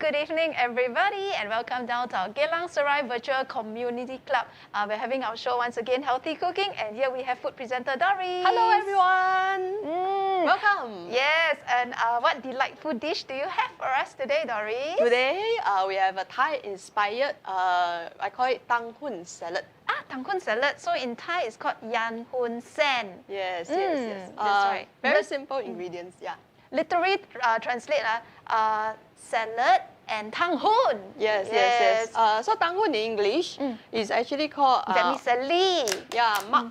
good evening, everybody, and welcome down to our Yourgeylangserai Virtual Community Club. We're having our show once again, Healthy Cooking, and here we have food presenter Doris. Hello, everyone. Welcome. Yes, and what delightful dish do you have for us today, Doris? Today, we have a Thai-inspired, I call it tang hun salad. Tang hun salad. So in Thai, it's called yan hun sen. Yes. That's right. Very simple ingredients, yeah. Literally translate salad and tang hun. Yes. So tang hun in English is actually called vermicelli. Mung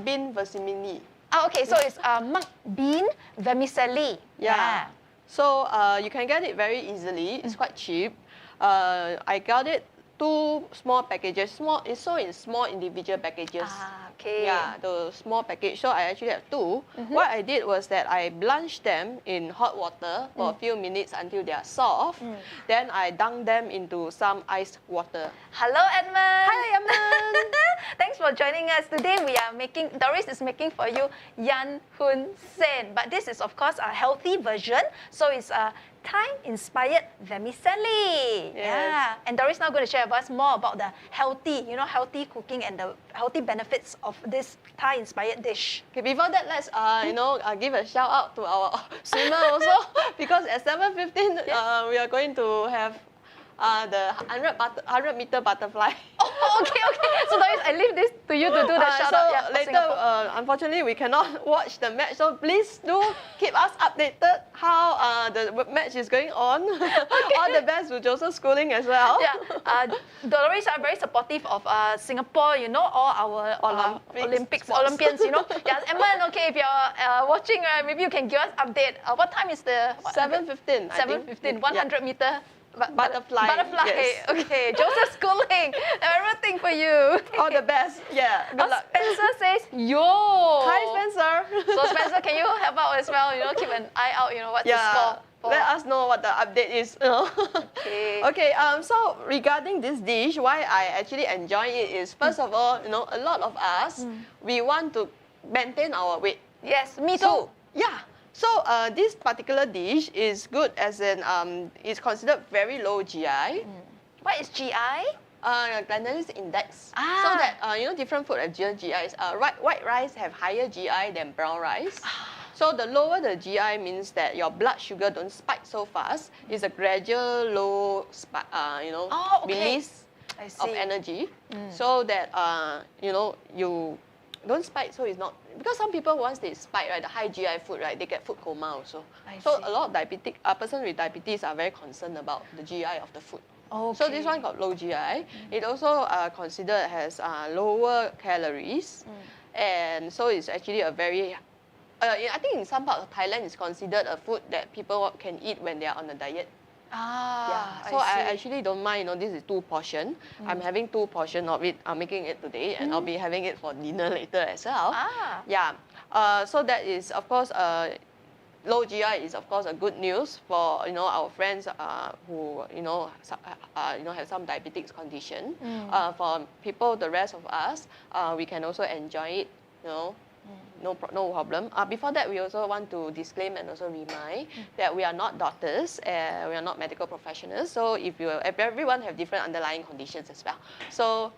bean vermicelli. Okay, so it's mung bean vermicelli. Yeah. So you can get it very easily. It's quite cheap. I got it 2 small packages. It's so in small individual packages. Okay. Yeah, the small package. So I actually have 2. What I did was that I blanched them in hot water for a few minutes until they are soft. Then I dunked them into some iced water. Hello, Edmund. Hi, Edmund. Thanks for joining us. Today we are Doris is making for you yan hun sen. But this is of course a healthy version. So it's a Thai-inspired vermicelli. Yes. Yeah. And Doris is now going to share with us more about the healthy cooking and the healthy benefits of this Thai-inspired dish. Okay, before that, let's give a shout out to our swimmer also, because at 7:15 we are going to have the 100-meter butterfly. Oh, okay. So Doris, I leave this to you to do the shout out. So later, unfortunately, we cannot watch the match. So please do keep us updated how the match is going on. Okay. All the best to Joseph Schooling as well. Yeah, Doris are very supportive of Singapore. All our Olympians. Yeah, Emma. Okay, if you're watching, maybe you can give us update. What time is the 7:15? 7:15. 100-meter. Butterfly. Yes. Okay, Joseph Schooling, everything for you. All the best. Yeah. Good luck. Spencer says, yo. Hi, Spencer. So Spencer, can you help out as well? Keep an eye out. What's the score? Let us know what the update is. Okay. So regarding this dish, why I actually enjoy it is first of all, a lot of us we want to maintain our weight. Yes, me too. Yeah. So this particular dish is good as in it's considered very low GI. What is GI? Glycemic index. So that different food have different GIs. White rice have higher GI than brown rice. So the lower the GI means that your blood sugar don't spike so fast. It's a gradual low release of energy. So that you don't spike, so it's not, because some people once they spike, right, the high GI food, right, they get food coma also. So a lot of person with diabetes are very concerned about the GI of the food. Okay. So this one got low GI. It also considered has lower calories, and so it's actually a very, I think in some part of Thailand it's considered a food that people can eat when they are on a diet. So I actually don't mind, this is 2 portion. I'm having 2 portion of it. I'm making it today, and I'll be having it for dinner later as well. So that is, of course, low GI is of course a good news for our friends who have some diabetes condition. For people, the rest of us, we can also enjoy it. No problem. Before that, we also want to disclaim and also remind that we are not doctors, we are not medical professionals. So if everyone have different underlying conditions as well. So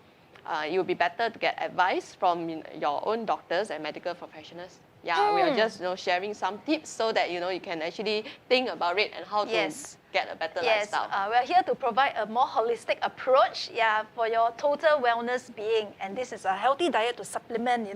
it would be better to get advice from your own doctors and medical professionals. We are just sharing some tips so that you can actually think about it and how to get a better lifestyle. We're here to provide a more holistic approach, for your total wellness being. And this is a healthy diet to supplement,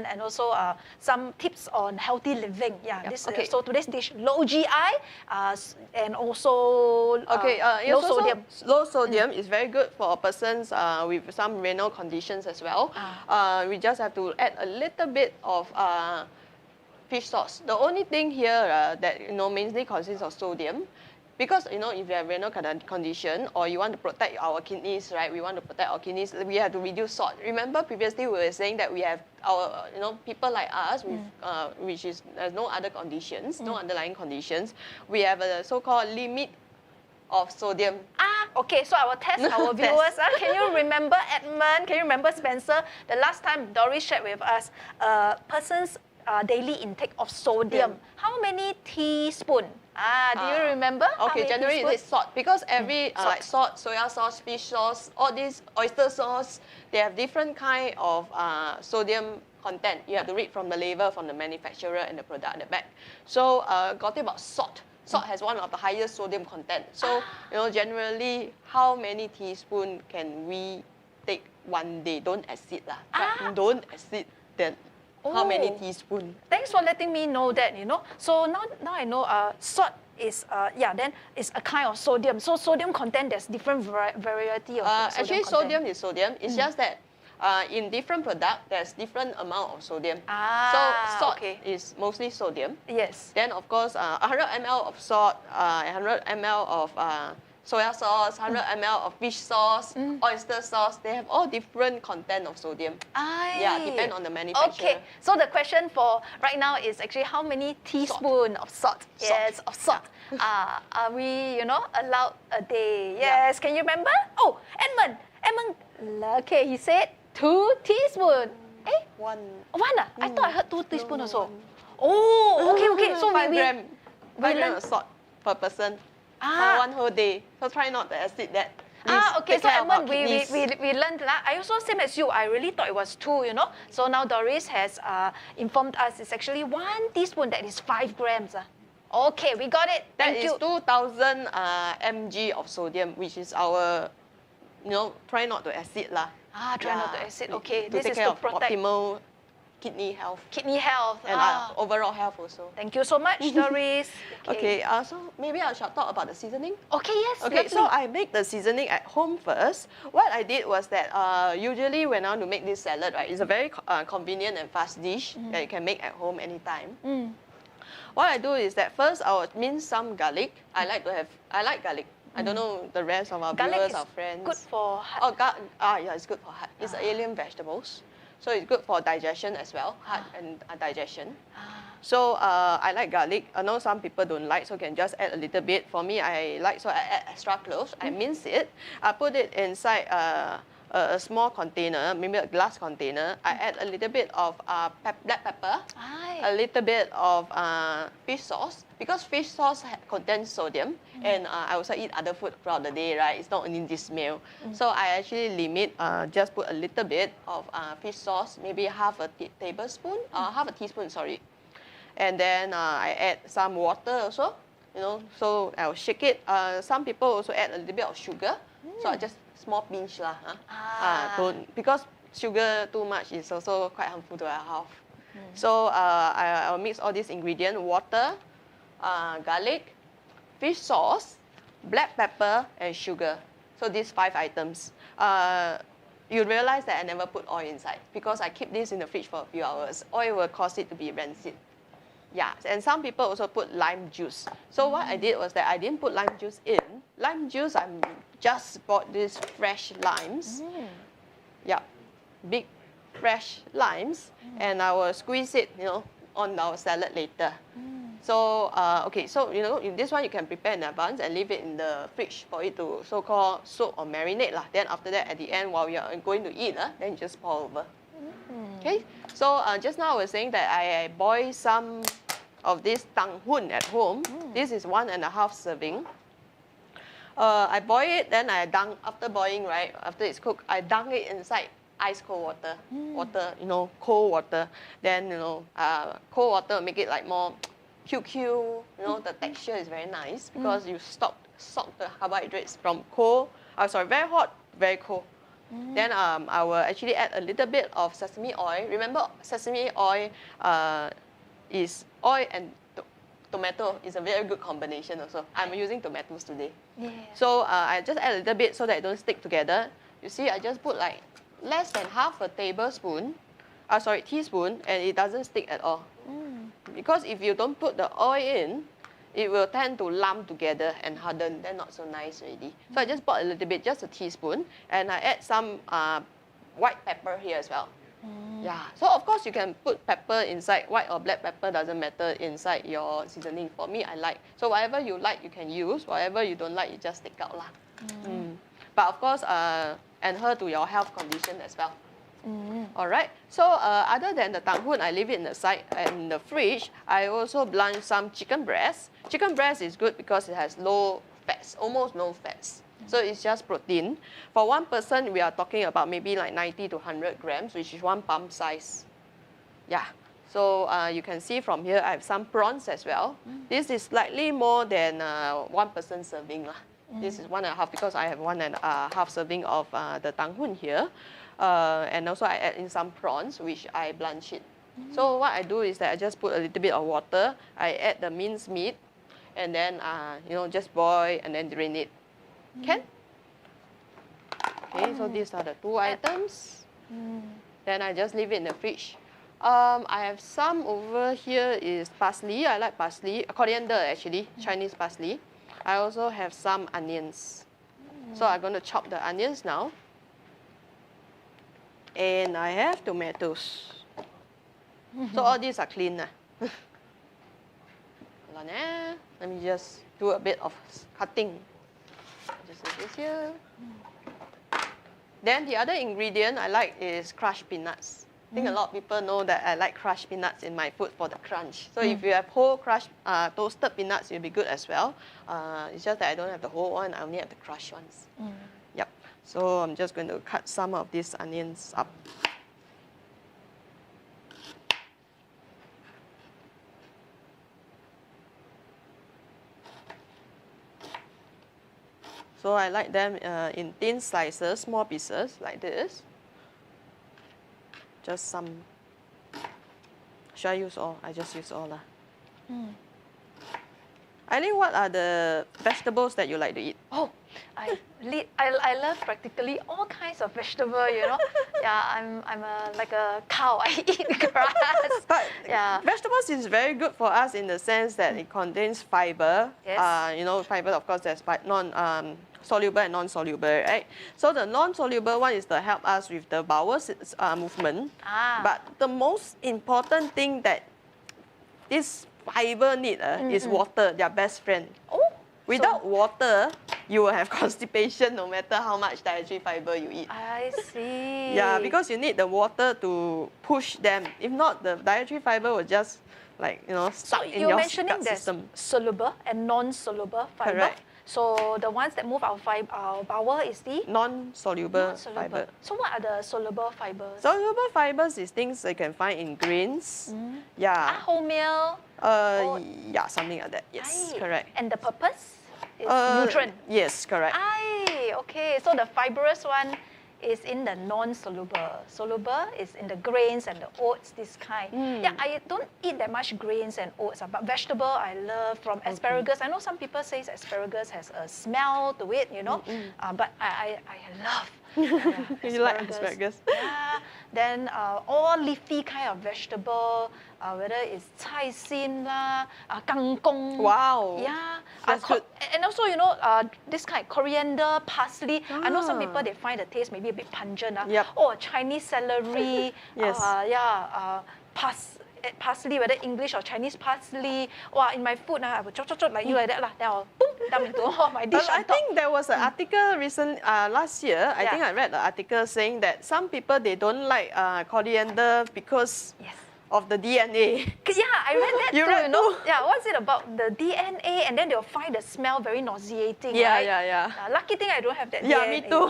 and also some tips on healthy living. So today's dish, low GI, and also low sodium. Low sodium is very good for persons with some renal conditions as well. We just have to add a little bit of fish sauce. The only thing here that mainly consists of sodium, because if you have renal condition or you want to protect our kidneys, right? We want to protect our kidneys. We have to reduce salt. Remember previously we were saying that we have our people like us with which is no other conditions, no underlying conditions. We have a so-called limit of sodium. Okay, so I will test our viewers. Can you remember Edmund? Can you remember Spencer? The last time Doris shared with us, person's daily intake of sodium. How many teaspoons? Do you remember? Okay, generally it is salt because every like Salt. salt, soya sauce, fish sauce, all these oyster sauce, they have different kind of sodium content. You have to read from the label from the manufacturer and the product at the back. So got it about salt. Salt has one of the highest sodium content. So generally, how many teaspoons can we take one day? Don't exceed lah. Don't exceed that. How many teaspoons? Thanks for letting me know that, So now I know salt is, then it's a kind of sodium. So sodium content, there's different variety of sodium actually, content. sodium is sodium. It's just that in different product, there's different amount of sodium. So salt is mostly sodium. Yes. Then, of course, 100 ml of salt, 100 ml of soya sauce, 100 ml of fish sauce, oyster sauce. They have all different content of sodium. Yeah, depend on the manufacturer. Okay, so the question for right now is actually how many teaspoons of salt? Yes, of salt. Are we, allowed a day? Yes, can you remember? Oh, Edmund, okay, he said 2 teaspoons. One. I thought I heard 2 teaspoons also. Oh, okay. So 5 grams. 5 learn- grams of salt per person for one whole day. So try not to exceed that. Okay, so Edmund, we learned that. I also, same as you, I really thought it was 2, So now Doris has informed us it's actually 1 teaspoon, that is 5 grams. Okay, we got it. That Thank is you. 2,000 mg of sodium, which is our, try not to exceed lah. Try not to exceed. Okay, To this take is care to of protect optimal kidney health kidney health. and overall health also. Thank you so much, Doris. Okay, so maybe I shall talk about the seasoning. Okay, yes. Okay, so lovely. I make the seasoning at home first. What I did was that usually when I want to make this salad, right, it's a very convenient and fast dish that you can make at home anytime. What I do is that first I will mince some garlic. I like garlic. I don't know the rest of our viewers, our friends. Good for heart. Yeah, it's good for heart. It's alien vegetables. So it's good for digestion as well, heart and digestion. So I like garlic. I know some people don't like, so can just add a little bit. For me, I like, so I add extra cloves. I mince it. I put it inside a small container, maybe a glass container. I add a little bit of black pepper, a little bit of fish sauce, because fish sauce contains sodium, and I also eat other food throughout the day, right? It's not only this meal. So I actually limit, just put a little bit of fish sauce, maybe half a tablespoon, half a teaspoon, sorry. And then I add some water also, so I'll shake it. Some people also add a little bit of sugar, so I just small pinch lah. Because sugar too much is also quite harmful to our health. So I'll mix all these ingredients: water, garlic, fish sauce, black pepper, and sugar. So these 5 items. You realize that I never put oil inside because I keep this in the fridge for a few hours. Oil will cause it to be rancid. Yeah, and some people also put lime juice. So what I did was that I didn't put lime juice in. Lime juice, I just bought these fresh limes. Yeah, big fresh limes, and I will squeeze it, on our salad later. So, okay, so, this one you can prepare in advance and leave it in the fridge for it to so-called soak or marinate lah. Then after that, at the end, while you're going to eat, then you just pour over. Okay, so just now I was saying that I boil some of this tang hoon at home. This is 1.5 serving. I boil it, then I dunk, after boiling, right, after it's cooked, I dunk it inside ice cold water. Water, cold water. Then, cold water will make it like more QQ, the texture is very nice because you soak the carbohydrates from cold, very hot, very cold. Then I will actually add a little bit of sesame oil. Remember, sesame oil is oil and tomato is a very good combination also. I'm using tomatoes today. Yeah. So I just add a little bit so that it don't stick together. You see, I just put like less than half a teaspoon, and it doesn't stick at all. Because if you don't put the oil in, it will tend to lump together and harden. They're not so nice already. So I just bought a little bit, just a teaspoon, and I add some white pepper here as well. Yeah. So of course you can put pepper inside, white or black pepper doesn't matter, inside your seasoning. For me, I like. So whatever you like, you can use. Whatever you don't like, you just take out lah. But of course, adhere to your health condition as well. All right. So other than the tanghun, I leave it in the side and the fridge. I also blanch some chicken breast. Chicken breast is good because it has low fats, almost no fats. So it's just protein. For one person, we are talking about maybe like 90 to 100 grams, which is 1 palm size. Yeah. So you can see from here, I have some prawns as well. This is slightly more than 1 person serving lah. This is 1.5 because I have 1.5 serving of the tanghun here. And also I add in some prawns, which I blanch it. So what I do is that I just put a little bit of water. I add the minced meat, and then just boil and then drain it. Can? Okay, so these are the 2 items. Then I just leave it in the fridge. I have some over here is parsley. I like parsley, coriander actually, Chinese parsley. I also have some onions. So I'm going to chop the onions now. And I have tomatoes. So all these are clean. Hold on, let me just do a bit of cutting. Just like this here. Then the other ingredient I like is crushed peanuts. I think a lot of people know that I like crushed peanuts in my food for the crunch. So if you have whole crushed, toasted peanuts, it'll be good as well. It's just that I don't have the whole one, I only have the crushed ones. Yep. So I'm just going to cut some of these onions up. So I like them in thin slices, small pieces like this. Just some. Should I use all? I just use all. Eileen, what are the vegetables that you like to eat? Oh, I love practically all kinds of vegetable, you know. Yeah, I'm like a cow. I eat grass. But yeah. vegetables is very good for us in the sense that it contains fiber. Yes. Fiber, of course, there's soluble and non-soluble, right? So the non-soluble one is to help us with the bowel movement. But the most important thing that this fiber need is water, their best friend. Without water, you will have constipation no matter how much dietary fiber you eat. I see. Yeah, because you need the water to push them. If not, the dietary fiber will just stuck in your gut system. You're mentioning there's soluble and non-soluble fiber. Correct. So the ones that move our bowel is the non-soluble fiber. So what are the soluble fibers? Soluble fibers is things you can find in grains. Yeah. Wholemeal. Yeah, something like that. Yes, correct. And the purpose is nutrient. Yes, correct. Okay. So the fibrous one is in the non-soluble. Soluble is in the grains and the oats, this kind. Yeah, I don't eat that much grains and oats, but vegetable I love from asparagus. I know some people say asparagus has a smell to it, you know, but I love asparagus. You like asparagus? Yeah. Then all leafy kind of vegetable, whether it's cai sim lah, kangkong. Wow. Yeah. That's good. And also, you know, this kind of coriander, parsley. I know some people, they find the taste maybe a bit pungent. Yep. Or Chinese celery. Yes. Parsley, whether English or Chinese parsley. Wow, in my food, I would chop like you like that. Then I'll boom, dump into all my dish. I think there was an article last year. I think I read the article saying that some people, they don't like coriander because of the DNA. Yeah, I read that you too, read you know. too? Yeah, what's it about the DNA? And then they'll find the smell very nauseating, Yeah, right? yeah. Lucky thing I don't have that Yeah, DNA. me too.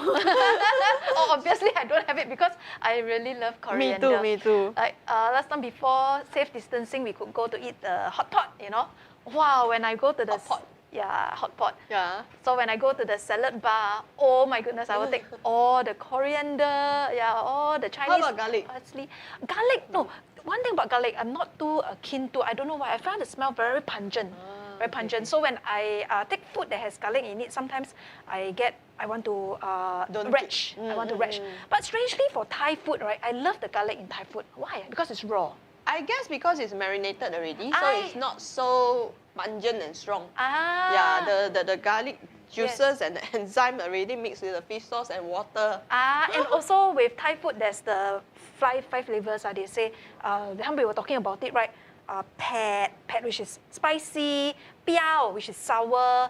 Obviously I don't have it because I really love coriander. Me too. Like last time before safe distancing, we could go to eat the hot pot, you know. Wow, when I go to the Hot pot. Yeah, hot pot. Yeah. So when I go to the salad bar, oh my goodness, I will take all the coriander, all the Chinese. How about garlic? Parsley. Garlic, no. One thing about garlic, I'm not too keen to. I don't know why. I find the smell very pungent. Very pungent. So when I take food that has garlic in it, sometimes I want to retch. I want to retch. But strangely for Thai food, right, I love the garlic in Thai food. Why? Because it's raw. I guess because it's marinated already, so it's not so pungent and strong. Yeah, the garlic juices and the enzyme already mixed with the fish sauce and water. And also with Thai food, there's the five flavors. They say, we were talking about it, right? Pad, which is spicy, piao, which is sour,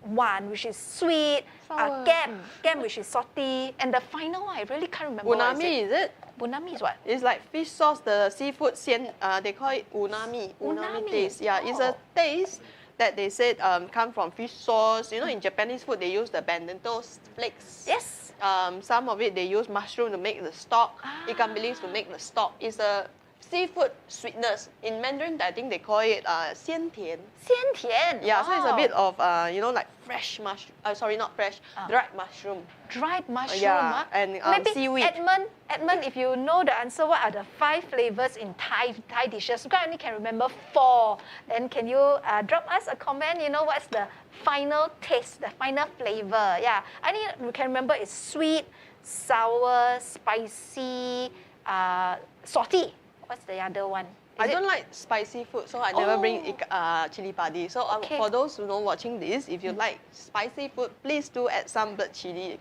one, which is sweet, Sour. gam, which is salty, and the final one, I really can't remember. Unami, is it? Unami is what? It's like fish sauce, the seafood, they call it unami. Unami taste. Yeah, it's a taste that they said come from fish sauce. You know, in Japanese food, they use the bento flakes. Yes. Some of it, they use mushroom to make the stock, ikan bilis to make the stock. It's a seafood sweetness. In Mandarin, I think they call it 鲜甜. 鲜甜. Yeah, wow. so it's a bit of, you know, like fresh mushroom. Sorry, not fresh, dried mushroom. Dried mushroom. Yeah, and maybe seaweed. Edmund, if you know the answer, what are the 5 flavors in Thai dishes? Because I only can remember 4. Then can you drop us a comment? You know, what's the final taste, the final flavor? Yeah, I think we can remember it's sweet, sour, spicy, salty. What's the other one? I don't like spicy food, so I never bring chili padi. So for those who know watching this, if you like spicy food, please do add some blood chili,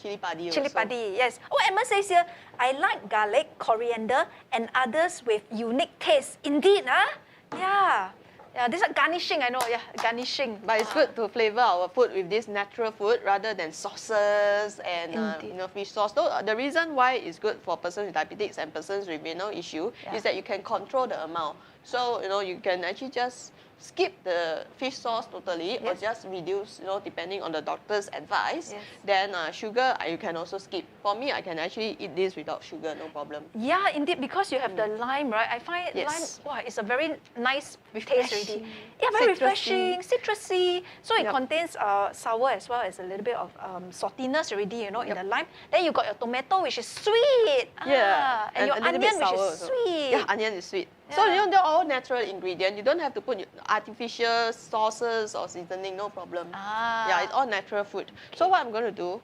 chili padi. Chili padi, yes. Oh, Emma says here, I like garlic, coriander, and others with unique taste. Indeed, huh? Yeah. Yeah, this is garnishing, I know. Yeah, garnishing. But it's good to flavor our food with this natural food rather than sauces and you know, fish sauce. So the reason why it's good for persons with diabetes and persons with renal issue is that you can control the amount. So you know, you can actually just skip the fish sauce totally or just reduce, you know, depending on the doctor's advice. Then sugar, you can also skip. For me, I can actually eat this without sugar, no problem. Yeah, indeed, because you have the lime, right? I find lime, wow, it's a very nice taste already. Yeah, very refreshing, citrusy. So it contains sour as well as a little bit of saltiness already, you know, in the lime. Then you got your tomato, which is sweet. Yeah, and your onion, which is sweet. Yeah, onion is sweet. So you know, they're all natural ingredients. You don't have to put artificial sauces or seasoning, no problem. Yeah, it's all natural food. So what I'm going to do,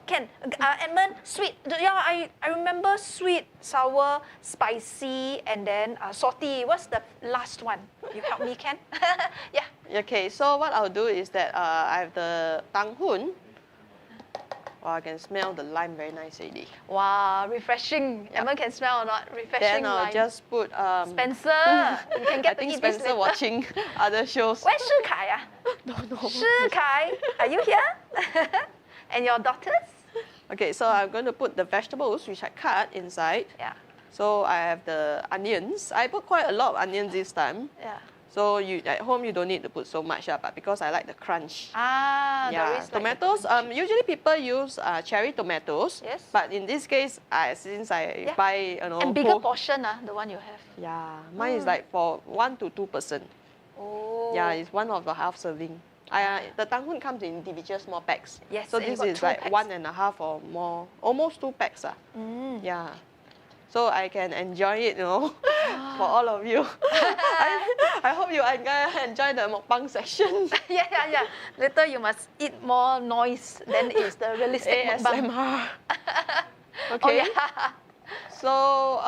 Can Edmund, sweet. Yeah, I remember sweet, sour, spicy, and then salty. What's the last one? You help me, Ken? Yeah. Okay, so what I'll do is that I have the tang hoon. Wow, I can smell the lime very nice already. Wow, refreshing. Emma can smell or not? Refreshing Then I'll lime. just put... Spencer, you can get I think to eat this Spencer later. watching other shows. Where's Shi Kai? Don't know. Shi Kai, are you here? And your daughters? Okay, so I'm going to put the vegetables, which I cut inside. Yeah. So I have the onions. I put quite a lot of onions this time. Yeah. So at home you don't need to put so much, but because I like the crunch. There is tomatoes. Usually people use cherry tomatoes. Yes. But in this case, since I buy, you know, and bigger portion, the one you have. Yeah, mine is like for 1 to 2%. Oh. Yeah, it's one of the half serving. The tang hoon comes in individual small packs. Yes. So this is like 1.5 or more, almost 2 packs. Yeah. So I can enjoy it, you know, for all of you. I hope you enjoy the mukbang section. Yeah. Later you must eat more noise. Then it's the realistic mukbang. ASMR. Okay. So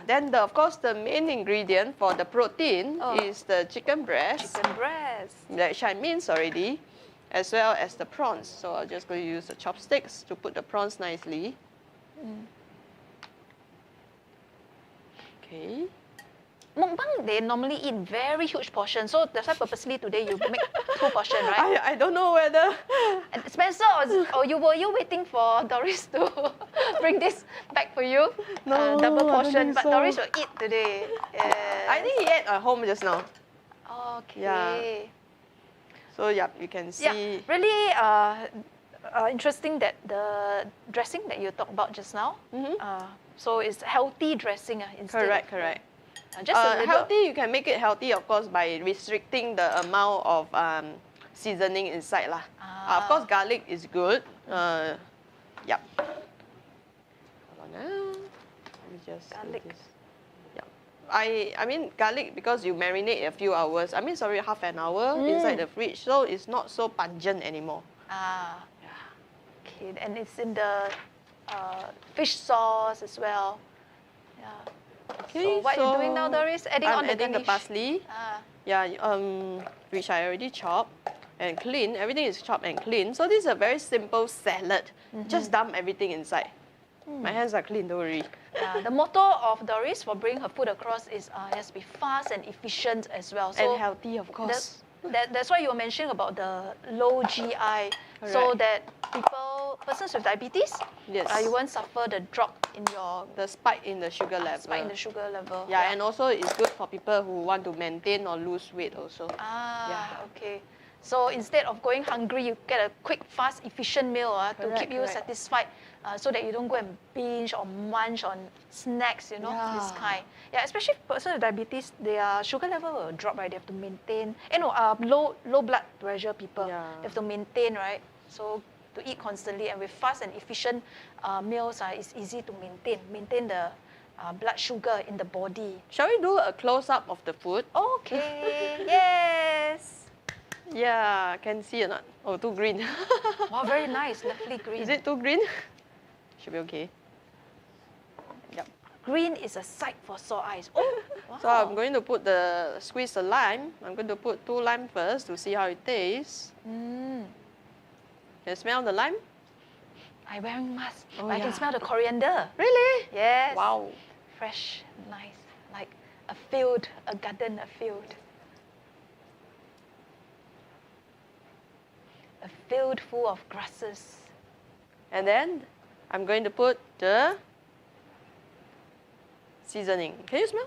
then of course the main ingredient for the protein is the chicken breast. Chicken breast. Which I minced already, as well as the prawns. So I'm just going to use the chopsticks to put the prawns nicely. Okay. Mukbang, they normally eat very huge portions. So that's why purposely today you make 2 portions, right? I don't know whether... And Spencer, or were you waiting for Doris to bring this back for you? No, double I portion, don't think but so. Doris will eat today. Yes. I think he ate at home just now. Okay. Yeah. So yeah, you can see... Yeah, really interesting that the dressing that you talked about just now. So it's healthy dressing instead. Correct. Just a little healthy, you can make it healthy, of course, by restricting the amount of seasoning inside. Of course, garlic is good. Yep. Hold on. Let me just Garlic. do this. Yep. I mean, garlic, because you marinate a few hours, half an hour inside the fridge, so it's not so pungent anymore. Okay, and it's in the fish sauce as well. Yeah. Okay, so what are you doing now, Doris? Adding on the adding the parsley. Yeah, which I already chopped and clean. Everything is chopped and clean. So this is a very simple salad. Just dump everything inside. My hands are clean, don't worry. The motto of Doris for bringing her food across is it has to be fast and efficient as well. So and healthy, of course. That's why you were mentioning about the low GI, so that persons with diabetes, Yes. you won't suffer the drop in your The spike in the sugar level. spike in the sugar level. Yeah, and also it's good for people who want to maintain or lose weight also. Okay. So instead of going hungry, you get a quick, fast, efficient meal to keep you satisfied, so that you don't go and binge or munch on snacks, this kind. Yeah, especially persons with diabetes, their sugar level will drop, right? They have to maintain, low blood pressure people, they have to maintain, right? So to eat constantly and with fast and efficient meals, it's easy to maintain the blood sugar in the body. Shall we do a close-up of the food? Okay, yes. Yeah, can see or not? Oh, too green. Wow, very nice, lovely green. Is it too green? Should be okay. Yep. Green is a sight for sore eyes. Oh, wow. So I'm going to squeeze the lime. I'm going to put 2 lime first to see how it tastes. Can you smell the lime? I'm wearing mask. I can smell the coriander. Really? Yes. Wow. Fresh, nice, like a field, a garden, a field. A field full of grasses. And then I'm going to put the seasoning. Can you smell?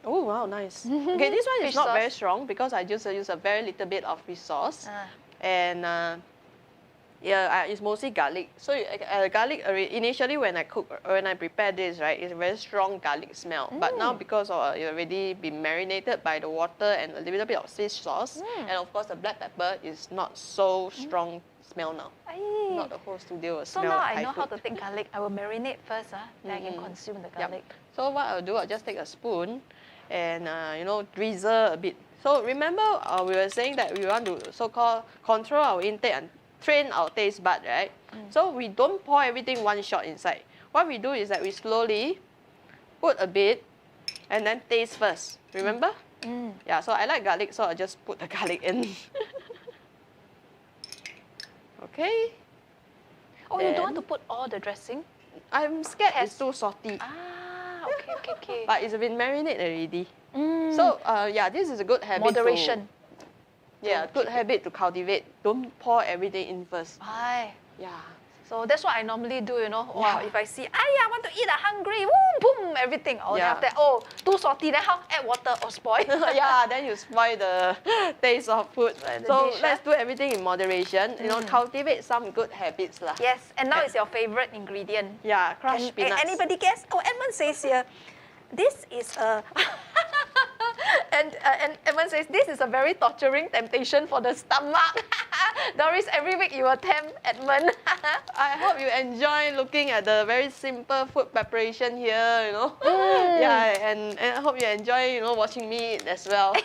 Oh, wow, nice. Okay, this one is Fish not sauce. very strong because I just use a very little bit of fish sauce. And it's mostly garlic. So garlic, initially when I prepare this, right, it's a very strong garlic smell. But now because it's already been marinated by the water and a little bit of fish sauce, and of course the black pepper is not so strong smell now. Not the whole studio will So smell now like I Thai know how food. to take garlic. I will marinate first, then I can consume the garlic. So what I'll do, I'll just take a spoon and drizzle a bit. So remember we were saying that we want to so-called control our intake and train our taste bud, right? So we don't pour everything one shot inside. What we do is that we slowly put a bit and then taste first. Remember? Yeah, so I like garlic, so I'll just put the garlic in. Okay. Oh, you don't want to put all the dressing? I'm scared it's too salty. Okay. But it's been marinated already. So this is a good habit. Moderation. Good habit to cultivate. Don't pour everything in first. Aye. Yeah. So that's what I normally do, Wow, if I see, I want to eat, hungry, boom, everything. Then after that, too salty, then how? Add water or spoil. Then you spoil the taste of food. So let's do everything in moderation. Cultivate some good habits lah. Yes, and now it's your favorite ingredient. Yeah, crushed peanuts. Anybody guess? Oh, Edmund says here, this is a... and Edmund says, this is a very torturing temptation for the stomach. Doris, every week you will tempt Edmund. I hope you enjoy looking at the very simple food preparation here, and I hope you enjoy, watching me eat as well.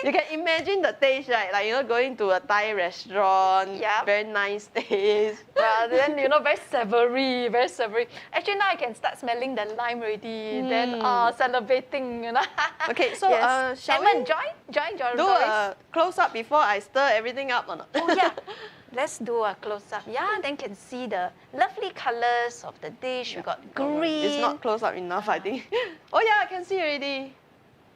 You can imagine the taste, right? Like, going to a Thai restaurant, very nice taste. Then, very savory, very savory. Actually, now I can start smelling the lime already. Then, salivating, Okay, so shall Edmund, we join do Doris. a close-up before I stir everything up or not? Oh, yeah. Let's do a close-up. Yeah, then can see the lovely colors of the dish. We got green. It's not close-up enough, I think. Oh, yeah, I can see already.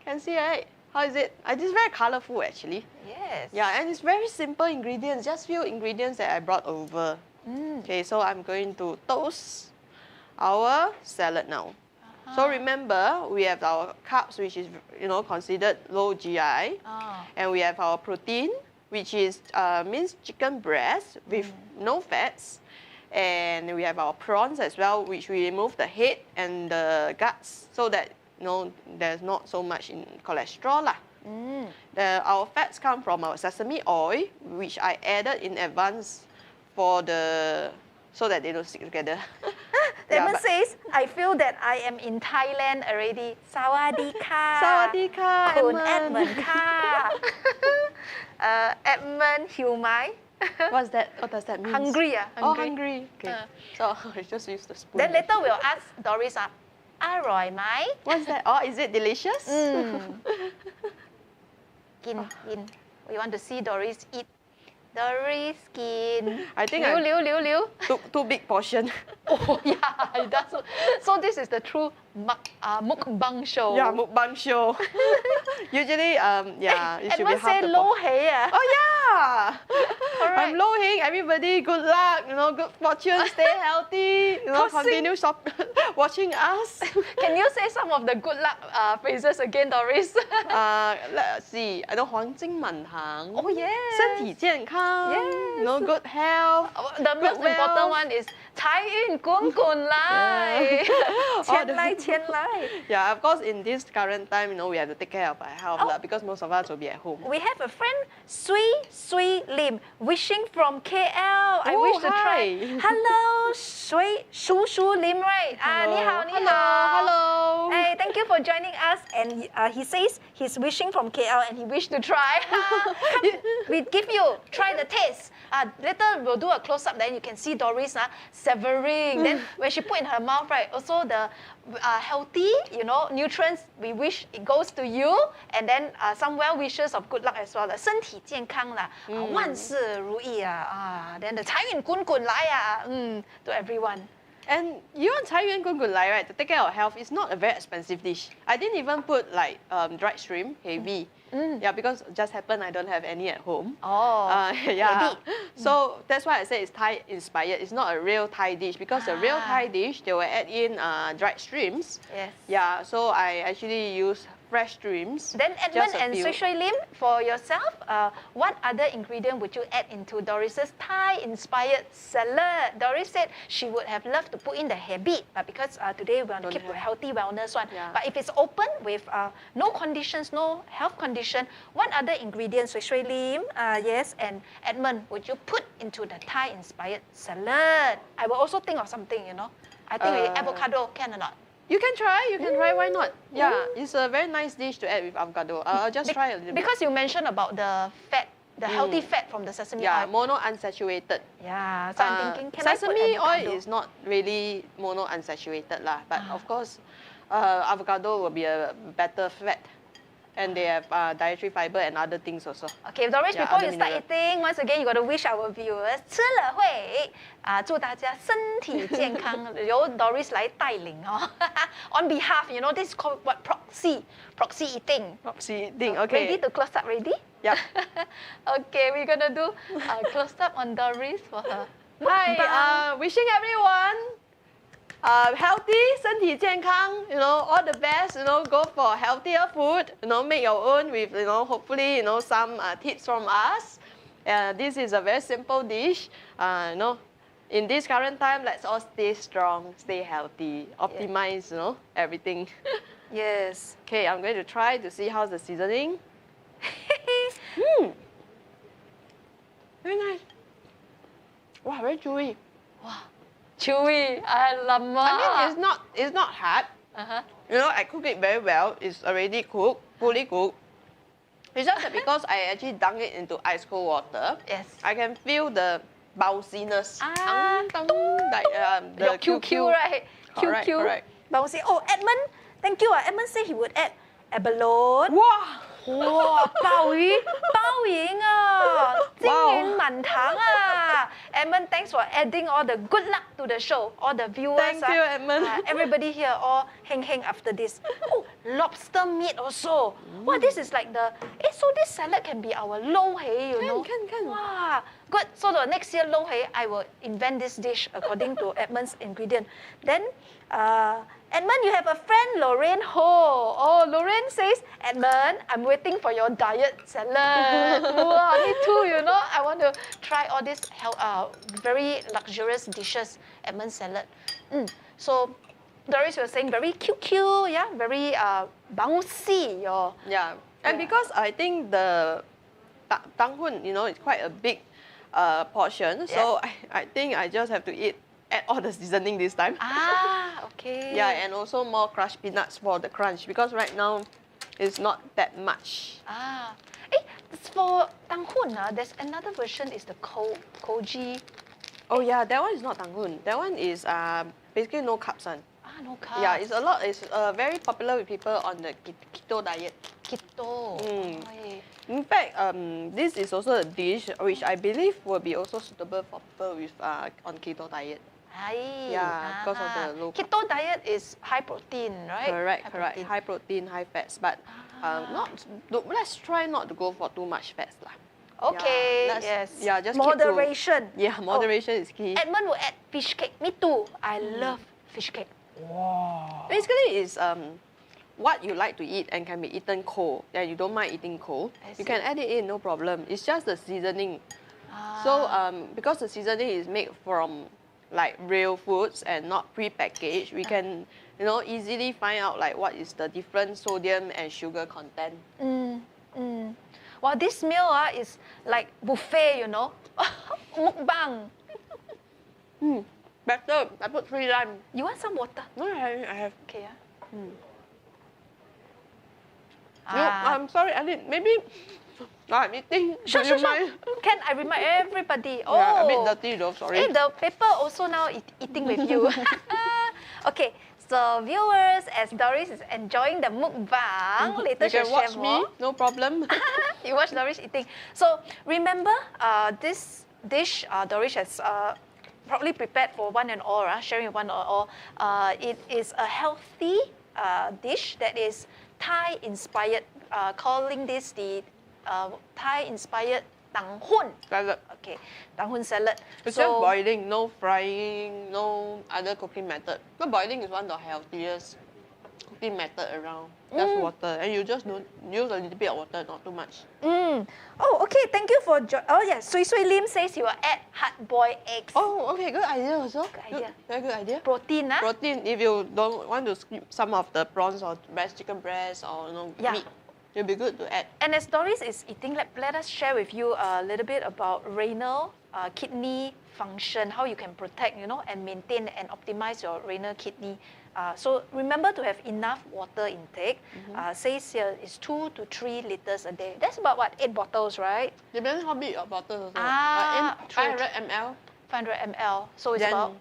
Can see, right? How is it? It's very colorful, actually. Yes. Yeah, and it's very simple ingredients. Just few ingredients that I brought over. Okay, so I'm going to toast our salad now. So remember, we have our carbs, which is considered low GI, and we have our protein, which is minced chicken breast with no fats, and we have our prawns as well, which we remove the head and the guts so that there's not so much in cholesterol lah. Our fats come from our sesame oil, which I added in advance so that they don't stick together. Edmund says, I feel that I am in Thailand already. Sawadee ka. Sawadee ka, Kun Edmund. Edmund ka. Edmund Humai. What's that? What does that mean? Hungry, Oh, hungry. Okay. So I just use the spoon. Then later we'll ask Doris, อร่อยไหม? What's that? Oh, is it delicious? กิน We want to see Doris eat. Doris skin. I think Liu. too big portion. Oh yeah, it does. So this is the true mukbang show. Yeah, mukbang show. Usually, yeah, it should be Edmund half say the low hey. Oh yeah! Alright. I'm low heng. Everybody, good luck. You know, good fortune. Stay healthy. You know, continue watching us. Can you say some of the good luck phrases again, Doris? Let's see. I know 黄金满堂. Oh yes. 身体健康. Yes. No good health. The most important one is 财运滚滚来，钱来钱来. Yeah, of course, in this current time, you know, we have to take care of our health lah, because most of us will be at home. We have a friend, Sui Lim, wishing from KL. I wish to try. Hi. Hello, Shu Lim, right? Hello. 你好，你好。 Hello. Hey, thank you for joining us. And he says he's wishing from KL and he wished to try. Come, we give you, try the taste. Later we'll do a close up, then you can see Doris savoring. Then when she put in her mouth, right, also the healthy, you know, nutrients, we wish it goes to you. And then some well wishes of good luck as well. 身体健康啦，万事如意啊，then the 财运滚滚来啊，to everyone. And you want 财源滚滚来, right? To take care of health, it's not a very expensive dish. I didn't even put like dried shrimp, heavy. Yeah, because it just happened I don't have any at home. Oh, yeah. heavy. So that's why I say it's Thai inspired. It's not a real Thai dish, because the real Thai dish, they will add in dried shrimps. Yes. Yeah, so I actually use fresh shrimps. Then Edmund and Shui Lim, for yourself, what other ingredient would you add into Doris's Thai-inspired salad? Doris said she would have loved to put in the habit, but because today we want to keep a healthy wellness one. Yeah. But if it's open with no conditions, no health condition, what other ingredients, Shui Lim, yes, and Edmund, would you put into the Thai-inspired salad? I will also think of something, you know. I think avocado, can or not? You can try, why not? Yeah, it's a very nice dish to add with avocado. I'll just try a little bit. Because you mentioned about the fat, the healthy fat from the sesame oil. Monounsaturated. Yeah, so I'm thinking, can sesame I put avocado? oil is not really monounsaturated lah, but of course, avocado will be a better fat. And they have dietary fiber and other things also. Okay, Doris, Yeah, before other you start mineral. eating, once again, you got to wish our viewers 吃了会祝大家身体健康，由 Doris 来带领哦。On behalf, you know, this is called what, proxy eating. Proxy eating, okay. Ready to close up? Ready? Yep. Okay, we're gonna do a close up on Doris for her. Hi, wishing everyone healthy, 身体健康, you know, all the best, you know, go for healthier food, you know, make your own with, you know, hopefully, you know, some tips from us. This is a very simple dish, you know, in this current time, let's all stay strong, stay healthy, optimize, you know, everything. Yes. Okay, I'm going to try to see how's the seasoning. Very nice. Wow, very chewy. Wow. Chewy, alamak. I mean, it's not hard. You know, I cook it very well. It's already cooked, fully cooked. It's just that because I actually dunk it into ice cold water, Yes. I can feel the bounciness. Like Your the QQ, right? Correct, QQ. correct. Bouncy. Oh, Edmund, thank you. Edmund said he would add abalone. Wow! 哇，鲍鱼，鲍赢啊，金银满堂啊 ！Edmund, thanks for adding all the good luck to the show. All the viewers. Thank you, Edmund. Everybody here all heng after this. Oh, lobster meat also. Wow, this is like the. So this salad can be our lo hei, you know. Can. Wow, good. So the next year lo hei, I will invent this dish according to Edmund's ingredient. Then, Edmund, you have a friend, Lorraine Ho. Oh, Lorraine says, Edmund, I'm waiting for your diet salad. Wow, me too, you know. I want to try all these very luxurious dishes, Edmund salad. So, Doris was saying very cute, yeah, very bouncy. Yeah, and because I think the tang hun, you know, it's quite a big portion, so I think I just have to add all the seasoning this time. Okay. Yeah, and also more crushed peanuts for the crunch, because right now it's not that much. For tang hun, there's another version is the koji. Oh yeah, that one is not tang hun. That one is basically no carbs one. No carbs. Yeah, it's very popular with people on the keto diet. Keto. In fact, this is also a dish which I believe will be also suitable for people with on keto diet. Yeah, because of the low carb. Keto diet is high protein, right? Correct. High protein, high fats, but let's try not to go for too much fats lah. Okay, Yeah, yes. Yeah, just moderation. Moderation is key. Edmund will add fish cake. Me too. I love fish cake. Wow. Basically, it's what you like to eat and can be eaten cold. Yeah, you don't mind eating cold. You can add it in, no problem. It's just the seasoning. So because the seasoning is made from like real foods and not pre-packaged, we can easily find out like what is the different sodium and sugar content. Well, this meal is like buffet, Mukbang. Better. I put 3 lime. You want some water? No, I have. Okay, No, I'm sorry, I didn't. Maybe I'm eating. Sure. Can I remind everybody? Yeah, a bit dirty though, sorry. Hey, the paper also now eating with you. Okay, so viewers, as Doris is enjoying the mukbang, later she'll share watch more. me, no problem. You watch Doris eating. So remember, this dish Doris has probably prepared for one and all, sharing with one and all. It is a healthy dish that is Thai-inspired, calling this the Thai-inspired tang hun. Salad. Okay, tang hun salad. It's just boiling, no frying, no other cooking method. But boiling is one of the healthiest cooking method around. Just water, and you just don't use a little bit of water, not too much. Oh, okay. Thank you for. Sui Sui Lim says you will add hard-boiled eggs. Oh, okay, good idea also. Good idea. Very good idea. Protein, Protein. If you don't want to skip some of the prawns or chicken breast or meat, it'll be good to add. And as Doris is eating, let us share with you a little bit about renal kidney function, how you can protect, and maintain and optimize your renal kidney. So remember to have enough water intake. Says here is 2 to 3 liters a day. That's about what, 8 bottles, right? Depends how big your bottle also. 500 ml. 500 ml. So it's about.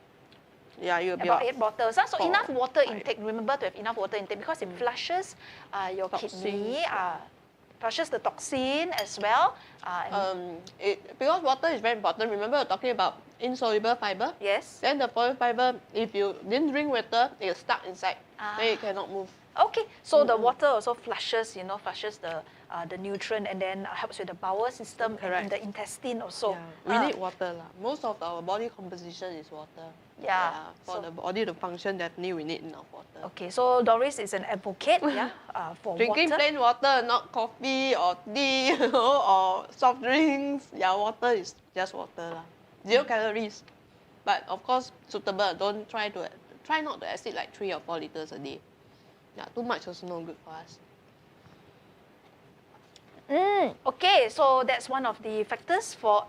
Yeah, you'll be about 8 bottles. So enough water intake. Remember to have enough water intake because it flushes your kidney, flushes the toxin as well. Because water is very important. Remember you're talking about insoluble fiber? Yes. Then the fiber, if you didn't drink water, it's stuck inside. Then it cannot move. Okay, so the water also flushes, flushes the nutrient and then helps with the bowel system and the intestine also. Yeah. We need water. Most of our body composition is water. For the body to function, definitely we need enough water. Okay, so Doris is an advocate for drinking water. Plain water, not coffee or tea or soft drinks. Yeah, water is just water. 0 calories. But of course, suitable. Don't try not to exceed like 3 or 4 liters a day. Yeah, too much also no good for us. Okay, so that's one of the factors for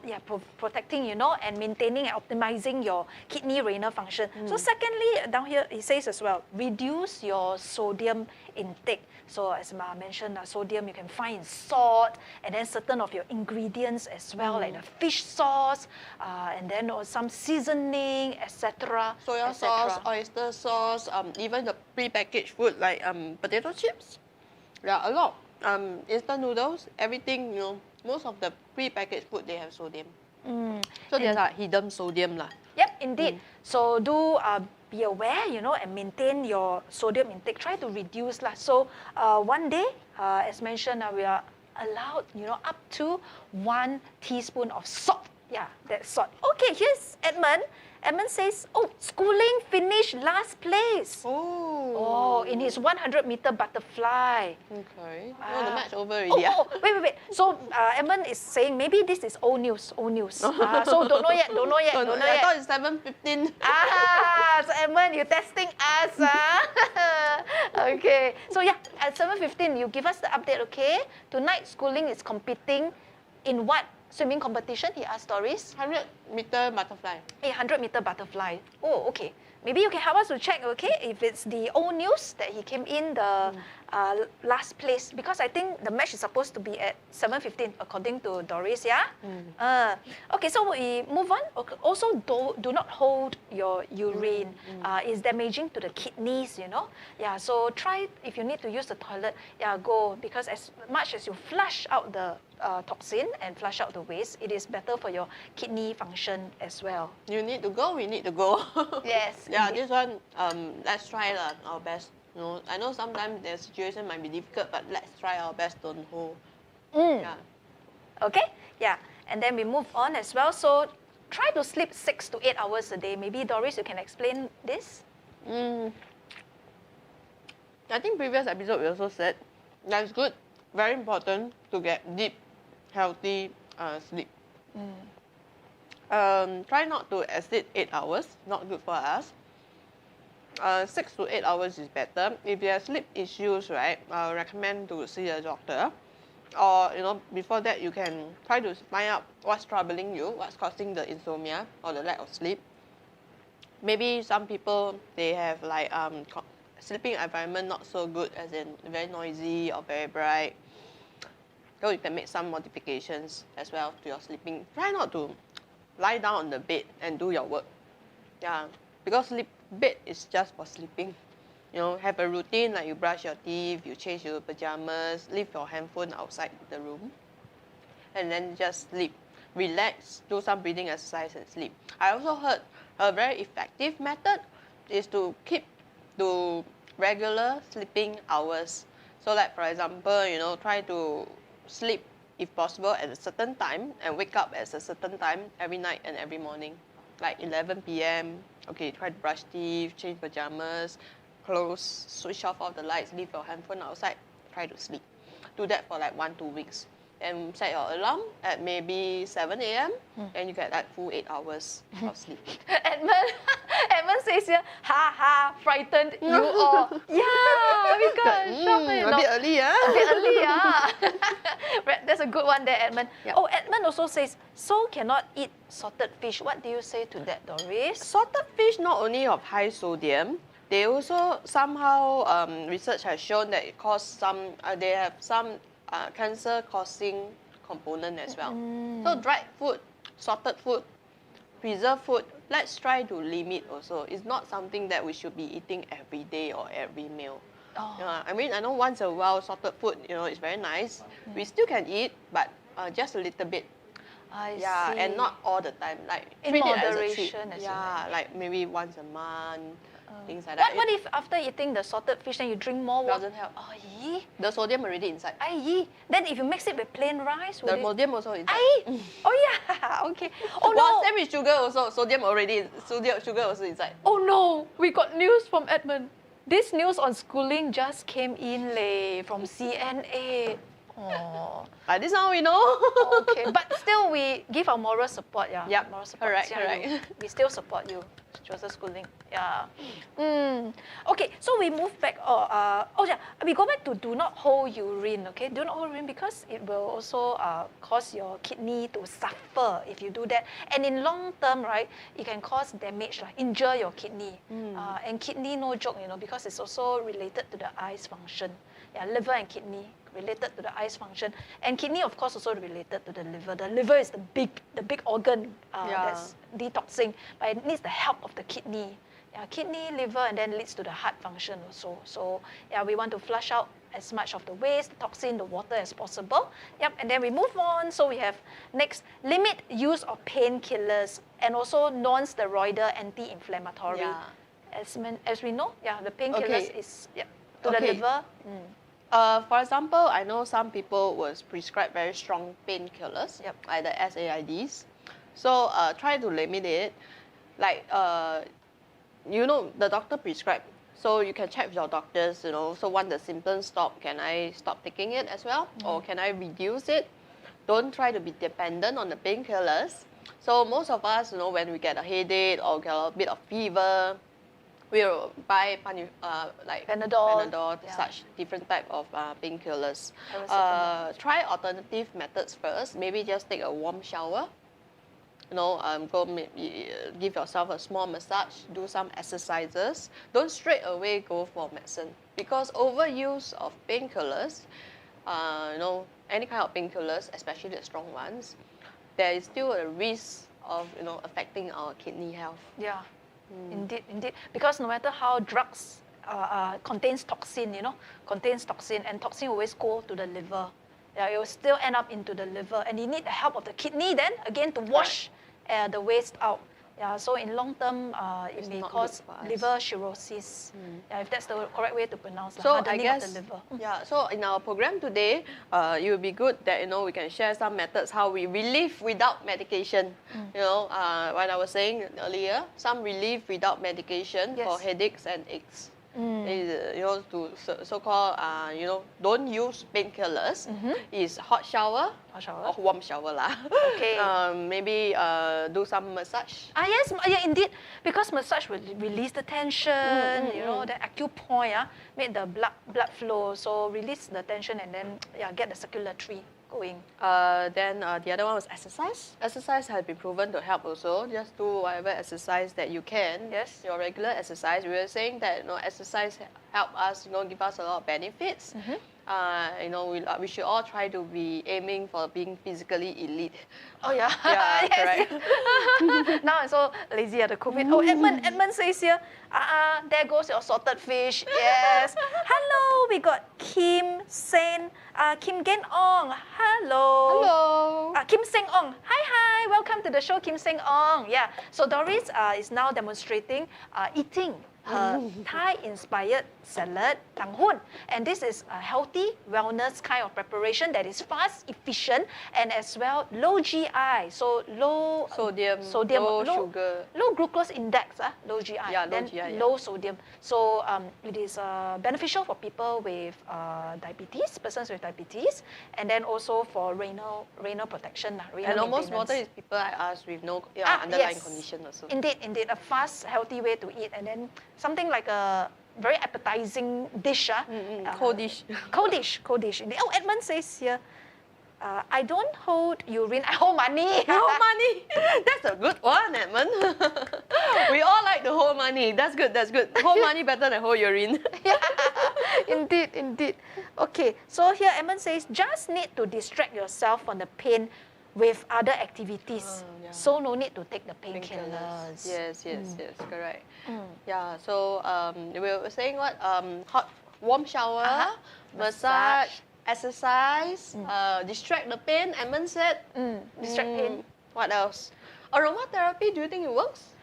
protecting, and maintaining and optimizing your kidney renal function. So secondly, down here it says as well, reduce your sodium intake. So as Ma mentioned, sodium you can find in salt, and then certain of your ingredients as well, like the fish sauce, and then some seasoning, etc. Soya sauce, oyster sauce, even the pre-packaged food like potato chips. Yeah, a lot. Instant noodles, everything, most of the pre-packaged food, they have sodium. So there's like hidden sodium lah. Yep, indeed. So do be aware, and maintain your sodium intake. Try to reduce lah. So one day, as mentioned, we are allowed, up to 1 teaspoon of salt. Yeah, that's salt. Okay, here's Edmund. Edmund says, schooling finished last place. Oh, in his 100-meter butterfly. Okay. The match over already. Wait. So Edmund is saying maybe this is old news. So don't know yet. I thought it's 7:15. So Edmund, you're testing us. Okay. So at 7:15, you give us the update, okay? Tonight, schooling is competing in what? Swimming competition, he asked Doris. 100-meter butterfly. 100-meter butterfly. Oh, okay. Maybe you can help us to check, okay, if it's the old news that he came in the last place. Because I think the match is supposed to be at 7:15, according to Doris, yeah? Okay, so we move on. Okay, also, do not hold your urine. It's damaging to the kidneys, Yeah, so try, if you need to use the toilet, go. Because as much as you flush out the toxin and flush out the waste. It is better for your kidney function as well. You need to go, we need to go. Yes. Yeah, indeed. this one, let's try our best. You know, I know sometimes the situation might be difficult, but let's try our best, don't hold. Yeah. Okay, yeah. And then we move on as well. So try to sleep 6 to 8 hours a day. Maybe Doris, you can explain this? I think previous episode we also said that's good, very important to get deep, healthy sleep. Try not to exceed 8 hours, not good for us. 6 to 8 hours is better. If you have sleep issues, right, I recommend to see a doctor. Or, you know, before that, you can try to find out what's troubling you, what's causing the insomnia or the lack of sleep. Maybe some people, they have like sleeping environment not so good, as in very noisy or very bright. So you can make some modifications as well to your sleeping. Try not to lie down on the bed and do your work. Yeah, because bed is just for sleeping. You know, have a routine like you brush your teeth, you change your pajamas, leave your handphone outside the room, and then just sleep. Relax, do some breathing exercise and sleep. I also heard a very effective method is to keep to regular sleeping hours. So like for example, you know, try to sleep if possible at a certain time and wake up at a certain time every night and every morning. Like 11 p.m. Okay, try to brush teeth, change pajamas, close, switch off all the lights, leave your handphone outside, try to sleep. Do that for like 1-2 weeks. And set your alarm at maybe 7 a.m. and you get that full 8 hours of sleep. Edmund says here, ha ha, frightened you all. Yeah, because a bit early, yeah? A bit early, yeah. That's a good one there, Edmund. Yep. Oh, Edmund also says, so cannot eat salted fish. What do you say to that, Doris? Salted fish not only of high sodium, they also somehow research has shown that it cause some. They have some cancer-causing component as well. So dried food, salted food, preserved food. Let's try to limit also. It's not something that we should be eating every day or every meal. I mean, I know once in a while salted food, you know, it's very nice. We still can eat, but just a little bit. I see. And not all the time. Like in treat moderation, it as a treat. as Yeah, like maybe once a month, things like that. What if after eating the salted fish, then you drink more water? Doesn't help. Oh, yee. The sodium already inside. Aye. Then if you mix it with plain rice, The sodium also inside. Aye. Oh yeah. Okay. Oh Well, no. same with sugar also. Sugar also inside. Oh no. We got news from Edmund. This news on schooling just came in from CNA. Oh. But this one we know. Okay. But still, we give our moral support. Yeah. Yep. Moral support. Correct. We still support you, Joseph Schooling. Yeah. Okay. So we move back. We go back to do not hold urine. Okay. Do not hold urine because it will also cause your kidney to suffer if you do that. And in long term, right, it can cause damage, like injure your kidney. And kidney, no joke, you know, because it's also related to the eyes function. Yeah, liver and kidney related to the eyes function, and kidney of course also related to the liver. The liver is the big organ that's detoxing, but it needs the help of the kidney. Yeah, kidney, liver, and then leads to the heart function also. So yeah, we want to flush out as much of the waste, the toxin, the water as possible. Yep, and then we move on. So we have next, limit use of painkillers and also non-steroidal anti-inflammatory. Yeah. As we know, the painkillers is to the liver. For example, I know some people was prescribed very strong painkillers, like the SAIDs. So try to limit it. Like, you know, the doctor prescribed. So you can check with your doctors, you know, so once the symptoms stop, can I stop taking it as well? Or can I reduce it? Don't try to be dependent on the painkillers. So most of us, you know, when we get a headache or get a bit of fever, we'll buy like Panadol, such different type of painkillers. Try alternative methods first. Maybe just take a warm shower. You know, give yourself a small massage. Do some exercises. Don't straight away go for medicine because overuse of painkillers, you know, any kind of painkillers, especially the strong ones, there is still a risk of, you know, affecting our kidney health. Yeah. Indeed. Because no matter how drugs contains toxin, and toxin always go to the liver. yeah, it will still end up into the liver, and you need the help of the kidney then again to wash the waste out. Yeah, so in long term, it may cause liver cirrhosis. Yeah, if that's the correct way to pronounce the hardening of the liver. Yeah. So in our program today, it would be good that we can share some methods how we relieve without medication. When I was saying earlier, some relief without medication for headaches and aches. To so-called, don't use painkillers. Is hot shower or warm shower lah. Okay. Maybe do some massage. Yes, yeah, indeed, because massage will release the tension. The acupoint make the blood flow, so release the tension and then get the circulatory going. Then the other one was exercise. Exercise has been proven to help also. Just do whatever exercise that you can. Yes. Your regular exercise. We were saying that exercise help us, give us a lot of benefits. We should all try to be aiming for being physically elite. Oh yeah. Yeah, yes. Correct. Now I'm so lazy at the COVID. Oh, Edmund says here, there goes your salted fish. Yes. Hello, we got Kim Gen Ong. Hello. Hello. Kim Seng Ong. Hi. Welcome to the show, Kim Seng Ong. Yeah. So Doris is now demonstrating eating her Thai-inspired salad, tang hoon. And this is a healthy wellness kind of preparation that is fast, efficient, and as well low GI. So low sodium, low sugar. Low glucose index, low GI. Yeah, then low GI, low sodium. So it is beneficial for people with diabetes, persons with diabetes, and then also for renal protection. And almost water is people like us with no underlying condition also. Indeed, a fast, healthy way to eat, and then something like a very appetizing dish. Cold dish. Cold dish. Oh, Edmund says here, I don't hold urine, I hold money. Hold money. That's a good one, Edmund. We all like to hold money. That's good. Hold money better than hold urine. Yeah, indeed. Okay, so here Edmund says, just need to distract yourself from the pain with other activities. So no need to take the painkillers. Yes, correct. Yeah, so we were saying what? Warm shower, massage, exercise, distract the pain, Edmund said. Distract pain. What else? Aromatherapy, do you think it works?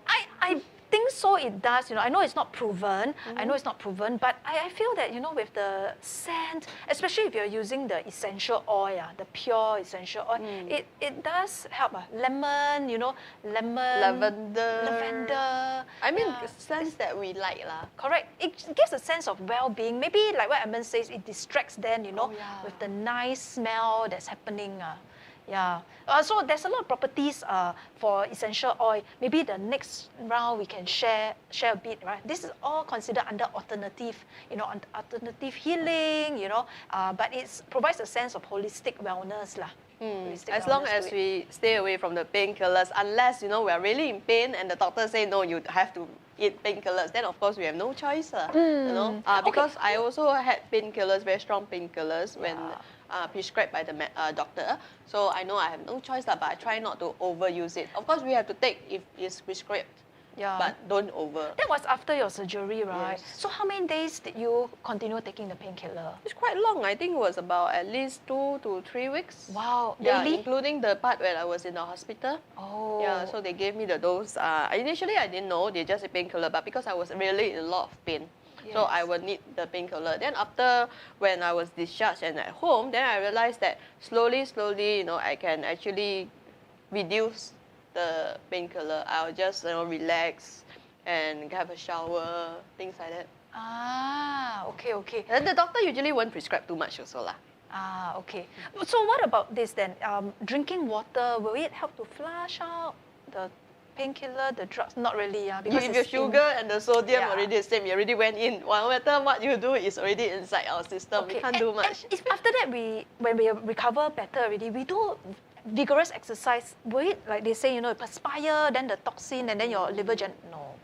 I think so, it does. I know it's not proven. But I feel that, with the scent, especially if you're using the essential oil, the pure essential oil, it does help. Lemon, lavender. I mean, scents that we like lah. Correct. It gives a sense of well-being. Maybe like what Edmund says, it distracts them, with the nice smell that's happening. Yeah. So there's a lot of properties for essential oil. Maybe the next round we can share a bit, right? This is all considered under alternative, alternative healing, but it provides a sense of holistic wellness lah. As long as we stay away from the painkillers, unless we are really in pain and the doctor say no, you have to eat painkillers, then of course we have no choice, because I also had painkillers, very strong painkillers when prescribed by the doctor. So I know I have no choice, but I try not to overuse it. Of course, we have to take if it's prescribed, but don't over. That was after your surgery, right? Yes. So how many days did you continue taking the painkiller? It's quite long. I think it was about at least 2 to 3 weeks. Wow, yeah, daily? Including the part where I was in the hospital. Oh. Yeah, so they gave me the dose. Initially, I didn't know they just a painkiller, but because I was really in a lot of pain. So I would need the painkiller. Then after, when I was discharged and at home, then I realized that slowly, I can actually reduce the painkiller. I'll just relax and have a shower, things like that. Okay. And the doctor usually won't prescribe too much also lah. Okay. So what about this then? Drinking water, will it help to flush out the painkiller, the drugs? Not really, because if your sugar and the sodium already the same, you already went in. No matter what you do, it's already inside our system. Okay. We can't do much. And after that, when we recover better already, we do vigorous exercise. Will it, like they say, perspire, then the toxin, and then your liver no.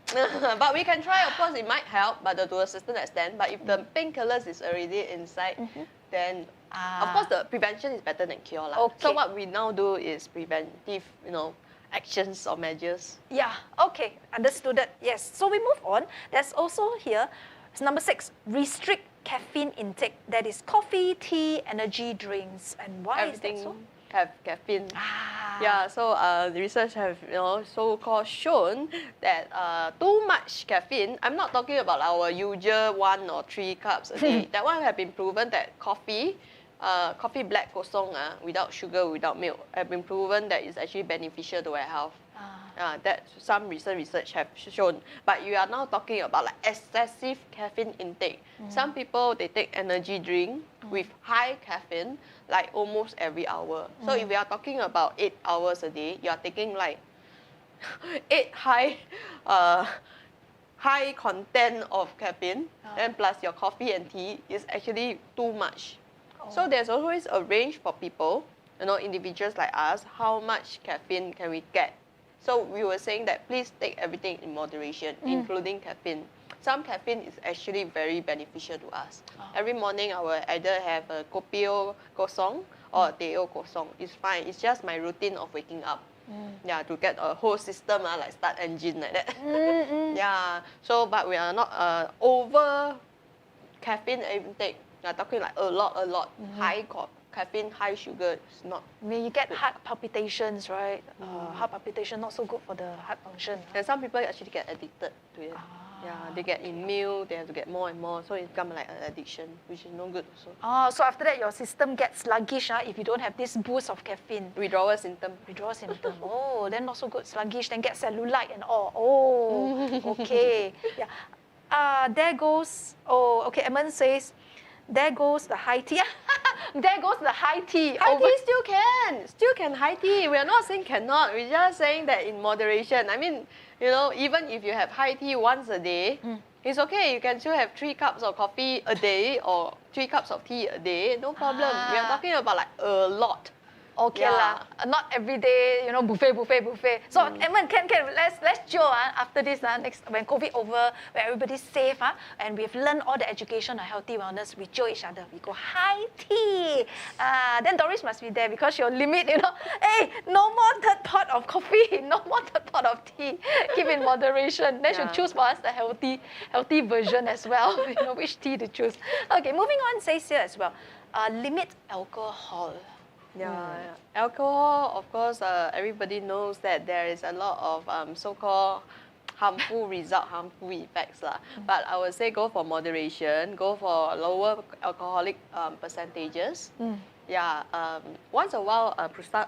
But we can try, of course, it might help, but to a certain extent. But if the painkillers is already inside, then of course the prevention is better than cure lah. Okay. So what we now do is preventive, actions or measures. Yeah, okay, understood that. Yes, so we move on. There's also here, number 6, restrict caffeine intake. That is coffee, tea, energy drinks. And why Everything is that so? have caffeine. Ah. Yeah, so the research have so-called shown that too much caffeine. I'm not talking about our usual 1 or 3 cups a day. That one have been proven that coffee black kosong without sugar, without milk, have been proven that it's actually beneficial to our health. That some recent research have shown. But you are now talking about like excessive caffeine intake. Some people, they take energy drink with high caffeine like almost every hour. So if we are talking about 8 hours a day, you are taking like 8 high content of caffeine, then plus your coffee and tea is actually too much. So there's always a range for people, individuals like us, how much caffeine can we get. So we were saying that please take everything in moderation, including caffeine. Some caffeine is actually very beneficial to us. Every morning I will either have a kopi o kosong or a teh o kosong. It's fine. It's just my routine of waking up. Yeah, to get a whole system like start engine like that. Yeah. So but we are not over caffeine intake. We are talking like a lot. High caffeine, high sugar is not. I mean, you get heart palpitations, right? Heart palpitation not so good for the heart function. And some people actually get addicted to it. Yeah, they get in meal, they have to get more and more, so it becomes like an addiction, which is no good also. So after that, your system gets sluggish if you don't have this boost of caffeine. Withdrawal symptom. Withdrawal symptom. Then not so good. Sluggish, then get cellulite and all. Okay. Yeah. There goes. Edmund says, there goes the high tea. There goes the high tea. High tea still can high tea. We are not saying cannot. We're just saying that in moderation. I mean, even if you have high tea once a day, it's okay. You can still have 3 cups of coffee a day or 3 cups of tea a day. No problem. We are talking about like a lot. Okay lah, not every day, buffet. So Edmund, let's chill after this next when COVID over, where everybody's safe and we've learned all the education on healthy wellness, we chill each other. We go high tea. Then Doris must be there because she'll limit, hey, no more third pot of coffee, no more third pot of tea. Keep in moderation. Then she'll choose for us the healthy version as well. Which tea to choose. Okay, moving on, says here as well. Limit alcohol. Yeah, alcohol, of course, everybody knows that there is a lot of so-called harmful effects. But I would say go for moderation, go for lower alcoholic percentages. Yeah, once a while,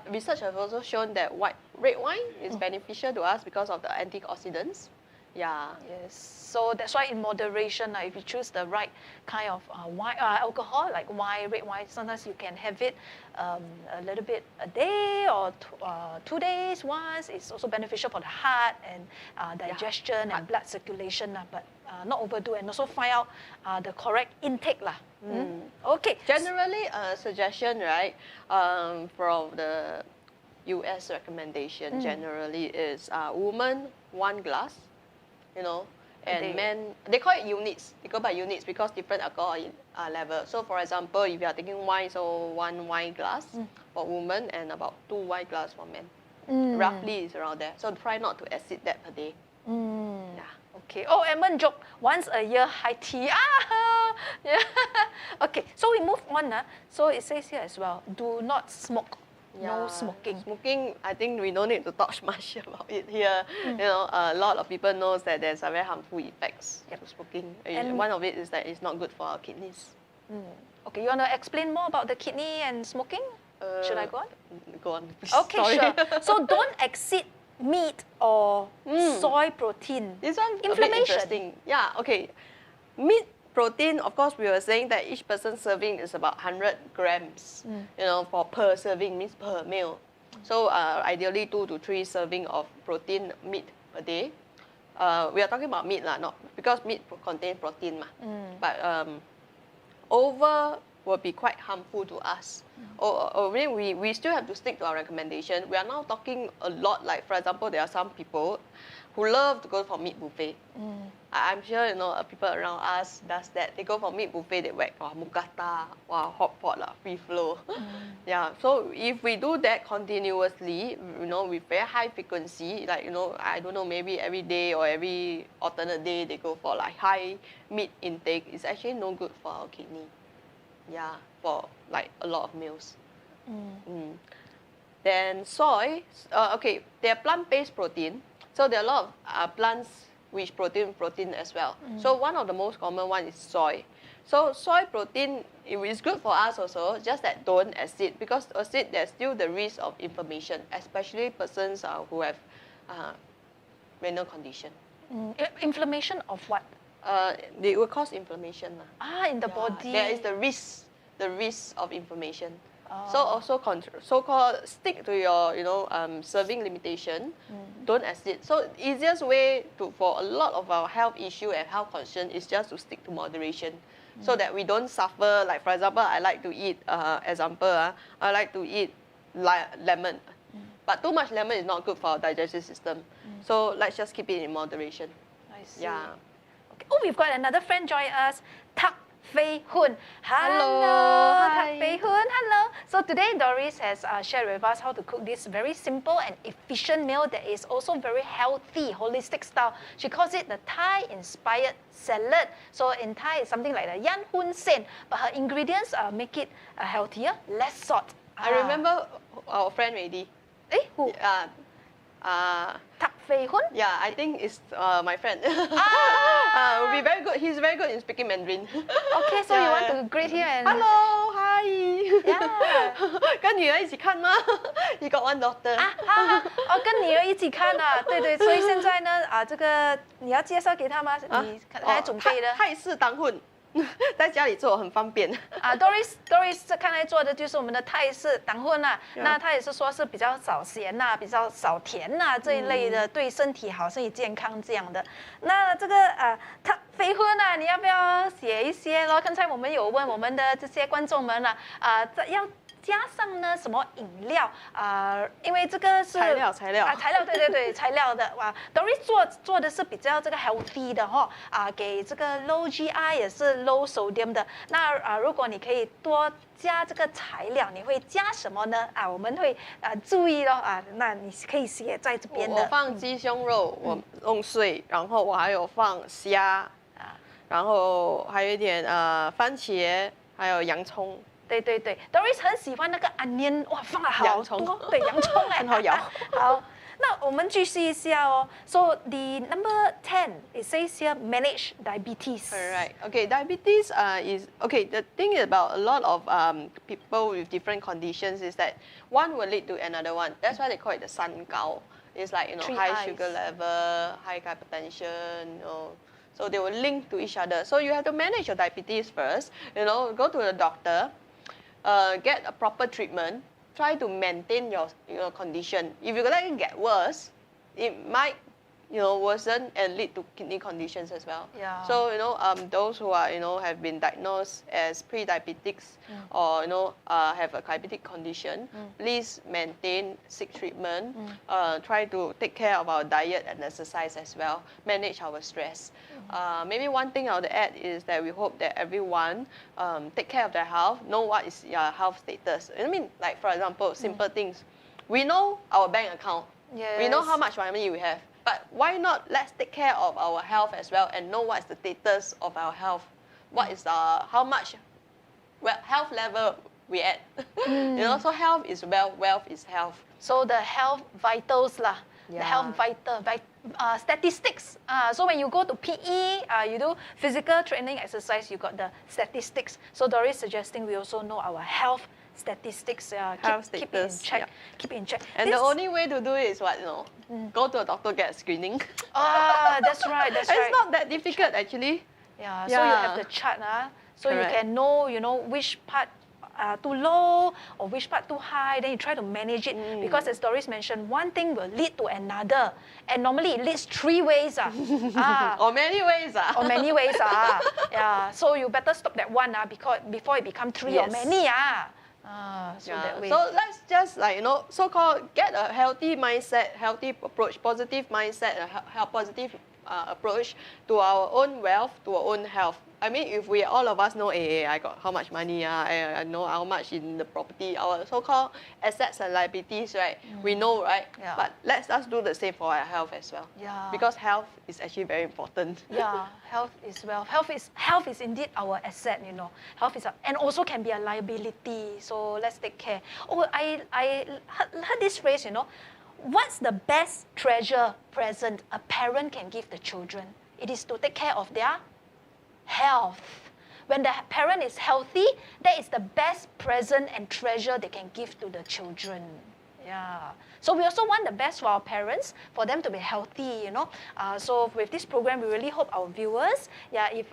research has also shown that red wine is beneficial to us because of the antioxidants. Yeah. Yes. So that's why in moderation, if you choose the right kind of wine, alcohol, like wine, red wine, sometimes you can have it a little bit a day or 2 days once. It's also beneficial for the heart and digestion and blood circulation, but not overdo, and also find out the correct intake. Okay. Generally, a suggestion, right, from the US recommendation generally is woman 1 glass. And men, they call it units. They go by units because different alcohol level. So for example, if you are taking wine, so 1 wine glass for women and about 2 wine glass for men. Roughly is around there. So try not to exceed that per day. Yeah. Okay. Edmund joke, once a year high tea. Yeah. Okay, so we move on. So it says here as well, do not smoke. No smoking. Smoking, I think we don't need to talk much about it here. A lot of people knows that there's a very harmful effects to smoking. And one of it is that it's not good for our kidneys. Okay, you want to explain more about the kidney and smoking? Should I go on? Go on, please. Okay, Sorry. sure. So don't exceed meat or soy protein. This one inflammation. A bit interesting. Yeah, okay. Meat protein, of course, we were saying that each person's serving is about 100 grams, for per serving, means per meal. So ideally 2 to 3 serving of protein meat per day. We are talking about meat, not because meat contains protein. But over will be quite harmful to us. We still have to stick to our recommendation. We are now talking a lot, like for example, there are some people who love to go for meat buffet. I'm sure, you know, people around us does that. They go for meat buffet, they whack, mookata, hot pot, free flow. Yeah, so if we do that continuously, you know, with very high frequency, like, you know, I don't know, maybe every day or every alternate day, they go for like high meat intake, it's actually no good for our kidney. Yeah, for like a lot of meals. Then soy, okay, they're plant-based protein. So there are a lot of plants which protein as well. So one of the most common one is soy. So soy protein, it is good for us also, just that don't acid, because acid there's still the risk of inflammation, especially persons who have renal condition. Inflammation of what? They will cause inflammation. In the body. There is the risk of inflammation. So also so-called stick to your, you know, serving limitation. Don't acid. So easiest way for a lot of our health issue and health concern is just to stick to moderation, so that we don't suffer. Like for example, I like to eat I like to eat lemon, but too much lemon is not good for our digestive system. So let's just keep it in moderation. I see. Yeah. Okay. Oh, we've got another friend join us. Fei Hun. Hello. Tak Fei Hun. Hello. So today Doris has shared with us how to cook this very simple and efficient meal that is also very healthy, holistic style. She calls it the Thai-inspired salad. So in Thai, it's something like the Yan Hun Sen, but her ingredients make it healthier, less salt. I remember our friend already. Who? Tak Fei Hun? Yeah, I think it's my friend. Will be very good. He's very good in speaking Mandarin. Okay, so you want to greet here and... Hello, hi. Yeah. 跟女儿一起看吗 ？You got one daughter. 跟女儿一起看啊，对对，所以现在呢，这个你要介绍给她吗？你来准备的。泰式当混。在家里做很方便。Doris 看来做的就是我们的泰式当混啦。那她也是说是比较少咸呐，比较少甜呐这一类的，对身体好，身体健康这样的。那这个肥荤啊，你要不要写一些咯？刚才我们有问我们的这些观众们了，要加上呢什么饮料因为这个是材料对材料的哇 ，Doris 做的是比较这个 healthy 的给这个 low GI 也是 low sodium 的。那如果你可以多加这个材料，你会加什么呢？我们会注意咯那你可以写在这边的。我放鸡胸肉，我弄碎，然后我还有放虾然后还有一点番茄，还有洋葱。对，Doris 很喜欢那个 onion， 哇，放了好多，对，洋葱很好咬。好，那我们继续一下哦。So the number 10, it says here manage diabetes. Alright, okay, diabetes is okay. The thing about a lot of people with different conditions is that one will lead to another one. That's why they call it the 三高. It's like high sugar level, high hypertension, so they will link to each other. So you have to manage your diabetes first. Go to the doctor. Get a proper treatment, try to maintain your condition. If you let it get worse, it might worsen and lead to kidney conditions as well. Yeah. So those who are have been diagnosed as pre-diabetics or have a diabetic condition, please seek treatment. Try to take care of our diet and exercise as well. Manage our stress. Maybe one thing I would add is that we hope that everyone take care of their health, know what is your health status. I mean, like for example, simple things. We know our bank account. Yes. We know how much money we have. But why not let's take care of our health as well and know what's the status of our health. What is how much health level we at. So health is wealth is health. So the health vitals lah. Yeah. The health statistics. So when you go to PE, you do physical training exercise, you got the statistics. So Doris suggesting we also know our health statistics. Keep it in check. Yeah. Keep it in check. And the only way to do it is what, go to a doctor, get a screening. That's right. It's not that difficult actually. Yeah. So you have the chart, so Correct. you can know, which part too low or which part too high, then you try to manage it. Because as Doris mentioned, one thing will lead to another. And normally it leads 3 ways. Or many ways. Or many ways. Yeah. So you better stop that one before it becomes 3 or many. That way. So let's just so-called get a healthy mindset, healthy approach, positive mindset, a positive approach to our own wealth, to our own health. I mean, if we all of us know, hey, I got how much money, I know how much in the property, our so-called assets and liabilities, right? We know, right? Yeah. But let's us do the same for our health as well. Yeah. Because health is actually very important. Yeah, health is wealth. Health is indeed our asset, you know. Health is and also can be a liability. So let's take care. Oh, I heard this phrase, you know. What's the best treasure present a parent can give the children? It is to take care of their health. When the parent is healthy, that is the best present and treasure they can give to the children. Yeah. So we also want the best for our parents, for them to be healthy, you know. So with this program, we really hope our viewers, if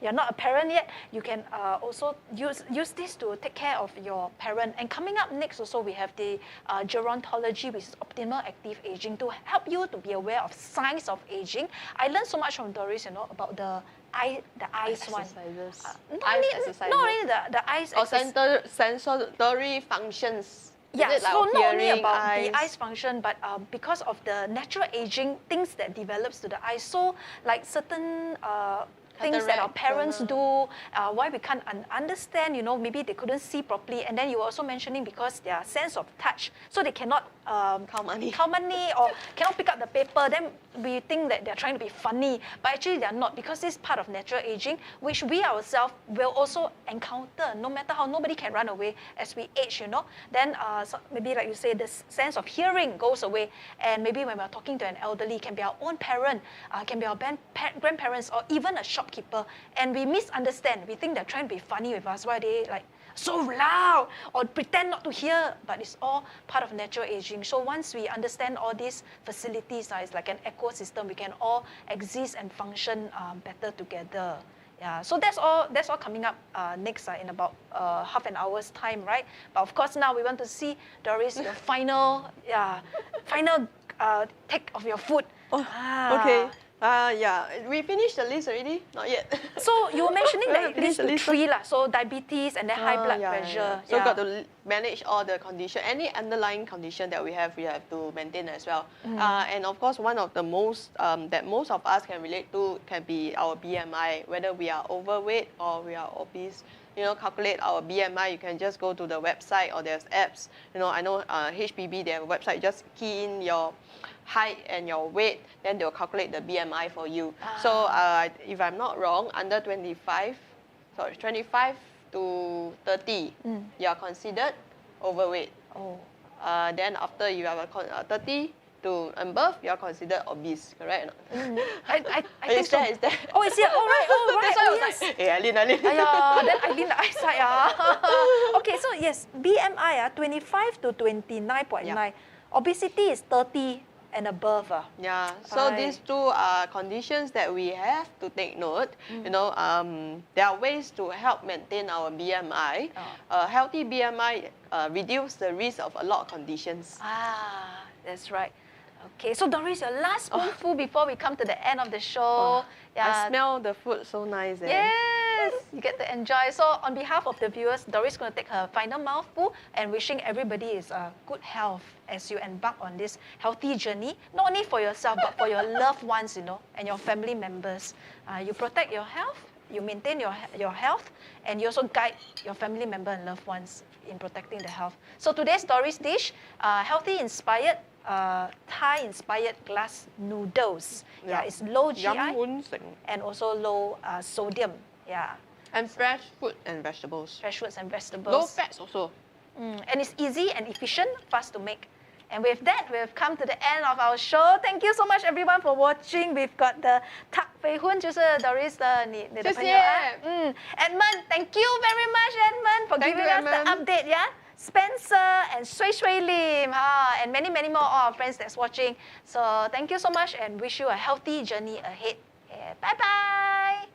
you're not a parent yet, you can also use this to take care of your parent. And coming up next also, we have the gerontology, which is optimal active aging, to help you to be aware of signs of aging. I learned so much from Doris, you know, about the eyes one. Exercises. Not really the eyes. Or sensory functions. Yeah, like so not only about eyes? the eyes function, but because of the natural aging, things that develops to the eyes. So like certain things that our parents do, why we can't understand, you know, maybe they couldn't see properly. And then you were also mentioning because their sense of touch, so they cannot count money or cannot pick up the paper. Then we think that they're trying to be funny, but actually they're not, because this is part of natural aging, which we ourselves will also encounter. No matter how, nobody can run away as we age, you know. Then so maybe like you say, the sense of hearing goes away. And maybe when we're talking to an elderly, can be our own parent, can be our grandparents, or even a shopkeeper, and we misunderstand. We think they're trying to be funny with us, why they like so loud or pretend not to hear, but it's all part of natural aging. So once we understand all these facilities, it's like an ecosystem, we can all exist and function better together. Yeah, so that's all coming up next in about half an hour's time, right? But of course now we want to see, Doris, your final take of your food. Okay. Yeah, we finished the list already? Not yet. So you were mentioning that it leads to 3 lah. So diabetes and then high blood pressure. So got to manage all the condition, any underlying condition that we have to maintain as well. And of course, one of the most that most of us can relate to can be our BMI, whether we are overweight or we are obese. You know, calculate our BMI. You can just go to the website, or there's apps. You know, I know HPB, they have a website. Just key in your height and your weight, then they'll calculate the BMI for you. So if I'm not wrong, under 25 to 30, you are considered overweight. Then after you have 30 to above, you are considered obese, correct? I think so. Is that? Oh, is it? All right. That's why I was like, hey, Aileen. Then Aileen, the eyesight. Okay, so yes, BMI 25 to 29.9. Yeah. Obesity is 30 and above. Yeah, so these two are conditions that we have to take note. You know, there are ways to help maintain our BMI. Healthy BMI reduce the risk of a lot of conditions. That's right. Okay, so Doris, your last spoonful before we come to the end of the show. I smell the food so nice. Yes, you get to enjoy. So on behalf of the viewers, Doris is going to take her final mouthful and wishing everybody is good health as you embark on this healthy journey, not only for yourself, but for your loved ones, you know, and your family members. You protect your health, you maintain your health, and you also guide your family member and loved ones in protecting the health. So today's Doris dish, healthy inspired Thai-inspired glass noodles. Yeah, it's low GI and also low sodium. Yeah. And fresh fruit and vegetables. Fresh fruits and vegetables. Low fats also. And it's easy and efficient, fast to make. And with that, we've come to the end of our show. Thank you so much, everyone, for watching. We've got the Tak Fei Hun, 就是 Doris 的你的朋友啊。Edmund, thank you very much, Edmund, for giving us the update. Yeah. Spencer and Sui Sui Lim, and many more all our friends that's watching. So thank you so much and wish you a healthy journey ahead. Bye bye.